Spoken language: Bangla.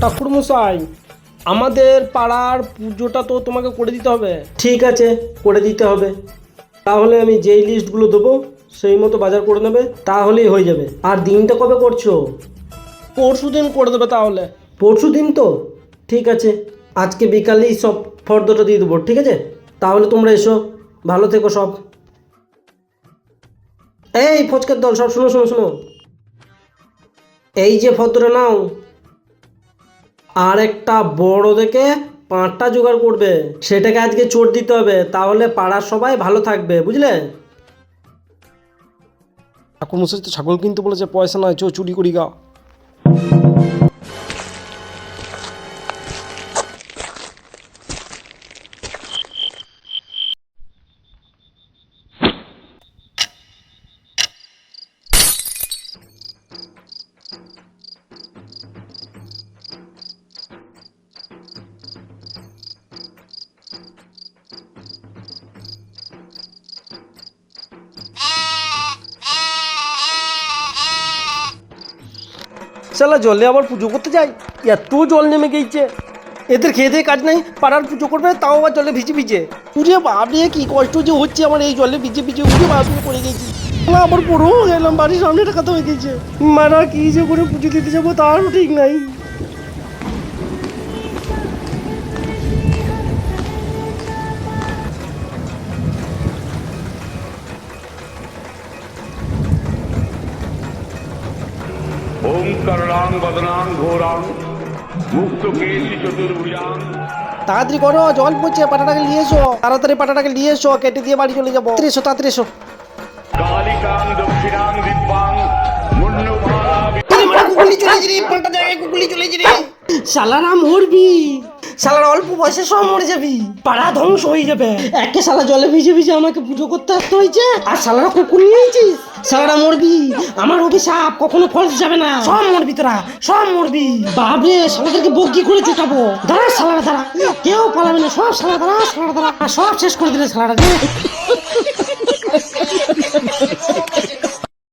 ঠাকুরমশাই, আমাদের পাড়ার পুজোটা তো তোমাকে করে দিতে হবে। ঠিক আছে, করে দিতে হবে। তাহলে আমি যেই লিস্টগুলো দেবো সেই মতো বাজার করে নেবে, তাহলেই হয়ে যাবে। আর দিনটা কবে করছো? পরশু দিন করে দেবে তাহলে। পরশু দিন তো? ঠিক আছে, আজকে বিকালেই সব ফর্দটা দিয়ে দেবো, ঠিক আছে? তাহলে তোমরা এসো, ভালো থেকো সব। এই ফচকের দল, সব শোনো শোনো শোনো, এই যে ফর্দটা নাও, আর একটা বড় দেখে পাঁটটা জোগাড় করবে, সেটাকে আজকে চোট দিতে হবে, তাহলে পাড়ার সবাই ভালো থাকবে, বুঝলে? ঠাকুরমশাই তো ছাগল কিনতে বলেছে, পয়সা নয়, চুরি করি গা। শালা জলে আবার পুজো করতে যাই, এত জল নেমে গেছে। এদের খেয়ে দিয়ে কাজ নাই, পাড়ার পুজো করবে তাও আবার জলে ভিজে ভিজে। উঠে বাপরে কি কষ্ট যে হচ্ছে আমার, এই জলে ভিজে ভিজে উঠে বাথরুমে পড়ে গেছি। আবার পড়ো গেলাম, বাড়ির সামনে টাকা হয়ে গেছে। মারা কি যে করে পুজো দিতে যাবো তারও ঠিক নাই। ओम करुणां वदनां घोरां मुक्तकेशी चतुर्भुजां। তাড়াতাড়ি করো, জল পড়ছে, পাটাটাকে নিয়ে এসো, তাড়াতাড়ি পাটাটাকে নিয়ে এসো, কেটে দিয়ে বাড়ি চলে যাবো। তাড়াতাড়ি এসো, তাড়াতাড়ি এসো। कालिकां दक्षिणां दिव्यां मुन्नुमाला। কুকুলি চলেছে রে, পাল্টা জায়গায় কুকুলি চলেছে রে। শালারা মরবি, শালারা অল্প বয়সে সব মরে যাবি, পাড়া ধ্বংস হয়ে যাবে। একে শালা জলে ভিজে ভিজে আমাকে পুজো করতে আসতে হয়েছে, আর শালারা কুকুর নিয়েছিস। শালারা মরবি, আমার অভিশাপ কখনো ফলস যাবে না, সব মরবি তোরা, সব মরবি। বাবরে, শালাদেরকে বগ্গি করে চুটাবো। দাঁড়া শালারা দাঁড়া, কেউ পালাবে না, সব শালা দাঁড়া, শালারা দাঁড়া, সব শেষ করে দিলে শালারা।